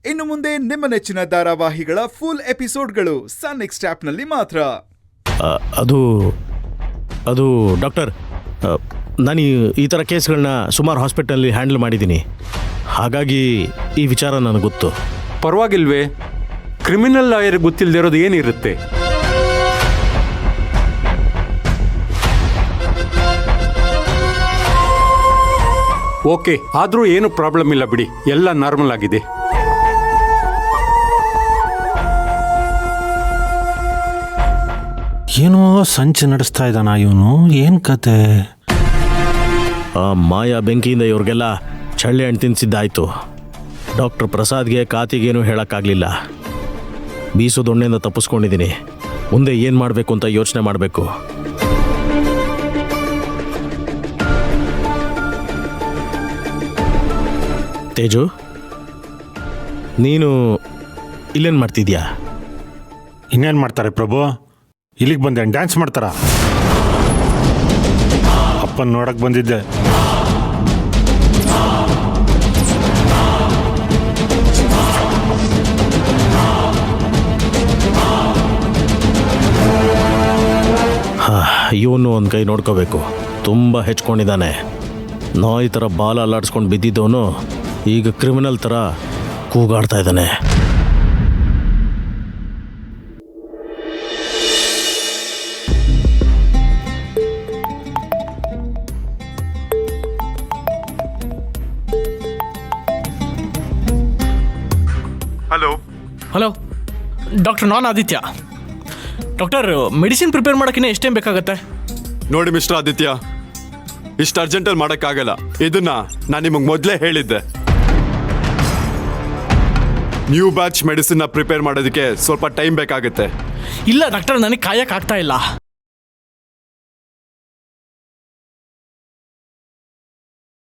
ಇನ್ನು ಮುಂದೆ ನಿಮ್ಮ ನೆಚ್ಚಿನ ಧಾರಾವಾಹಿಗಳ ಫುಲ್ ಎಪಿಸೋಡ್ಗಳು ಸನ್ ನೆಕ್ಸ್ಟ್ ಆಪ್ನಲ್ಲಿ ಮಾತ್ರ. ಅದು ಡಾಕ್ಟರ್, ನಾನು ಈ ಥರ ಕೇಸ್ಗಳನ್ನ ಸುಮಾರು ಹಾಸ್ಪಿಟಲಲ್ಲಿ ಹ್ಯಾಂಡಲ್ ಮಾಡಿದ್ದೀನಿ. ಹಾಗಾಗಿ ಈ ವಿಚಾರ ನನಗೆ ಗೊತ್ತು. ಪರವಾಗಿಲ್ವೇ? ಕ್ರಿಮಿನಲ್ ಲಾಯರ್ ಗೊತ್ತಿಲ್ಲದಿರೋದು ಏನಿರುತ್ತೆ? ಓಕೆ, ಆದರೂ ಏನು ಪ್ರಾಬ್ಲಮ್ ಇಲ್ಲ ಬಿಡಿ, ಎಲ್ಲ ನಾರ್ಮಲ್ ಆಗಿದೆ. ಏನೋ ಸಂಚು ನಡೆಸ್ತಾ ಇದ್ದಾನ ಇವನು, ಏನು ಕತೆ? ಆ ಮಾಯಾ ಬೆಂಕಿಯಿಂದ ಇವ್ರಿಗೆಲ್ಲ ಚಳ್ಳೆ ಹಣ್ಣು ತಿನ್ನಿಸಿದ್ದಾಯಿತು. ಡಾಕ್ಟರ್ ಪ್ರಸಾದ್ಗೆ ಕಾತಿಗೇನು ಹೇಳೋಕ್ಕಾಗಲಿಲ್ಲ. ಬೀಸು ದೊಣ್ಣೆಯಿಂದ ತಪ್ಪಿಸ್ಕೊಂಡಿದ್ದೀನಿ. ಮುಂದೆ ಏನು ಮಾಡಬೇಕು ಅಂತ ಯೋಚನೆ ಮಾಡಬೇಕು. ತೇಜು, ನೀನು ಇಲ್ಲೇನು ಮಾಡ್ತಿದ್ಯಾ? ಇನ್ನೇನು ಮಾಡ್ತಾರೆ ಪ್ರಭು? ಇಲ್ಲಿಗೆ ಬಂದೆ, ಡ್ಯಾನ್ಸ್ ಮಾಡ್ತಾರ? ಅಪ್ಪನ ನೋಡಕ್ಕೆ ಬಂದಿದ್ದೆ. ಇವನು ಒಂದು ಕೈ ನೋಡ್ಕೋಬೇಕು. ತುಂಬ ಹೆಚ್ಕೊಂಡಿದ್ದಾನೆ. ನಾಯಿ ಥರ ಬಾಲ ಅಲ್ಲಾಡ್ಸ್ಕೊಂಡು ಬಿದ್ದಿದ್ದವನು ಈಗ ಕ್ರಿಮಿನಲ್ ಥರ ಕೂಗಾಡ್ತಾ ಇದ್ದಾನೆ. ಹಲೋ ಡಾಕ್ಟರ್, ನಾನು ಆದಿತ್ಯ. ಡಾಕ್ಟರ್, ಮೆಡಿಸಿನ್ ಪ್ರಿಪೇರ್ ಮಾಡೋಕ್ಕಿಂತ ಎಷ್ಟು ಟೈಮ್ ಬೇಕಾಗತ್ತೆ? ನೋಡಿ ಮಿಸ್ಟರ್ ಆದಿತ್ಯ, ಇಷ್ಟು ಅರ್ಜೆಂಟಲ್ಲಿ ಮಾಡೋಕ್ಕಾಗಲ್ಲ. ಇದನ್ನ ನಾನು ನಿಮಗೆ ಮೊದಲೇ ಹೇಳಿದ್ದೆ. ನ್ಯೂ ಬ್ಯಾಚ್ ಮೆಡಿಸಿನ್ನ ಪ್ರಿಪೇರ್ ಮಾಡೋದಕ್ಕೆ ಸ್ವಲ್ಪ ಟೈಮ್ ಬೇಕಾಗುತ್ತೆ. ಇಲ್ಲ ಡಾಕ್ಟರ್, ನನಗೆ ಕಾಯಕ್ಕಾಗ್ತಾ ಇಲ್ಲ.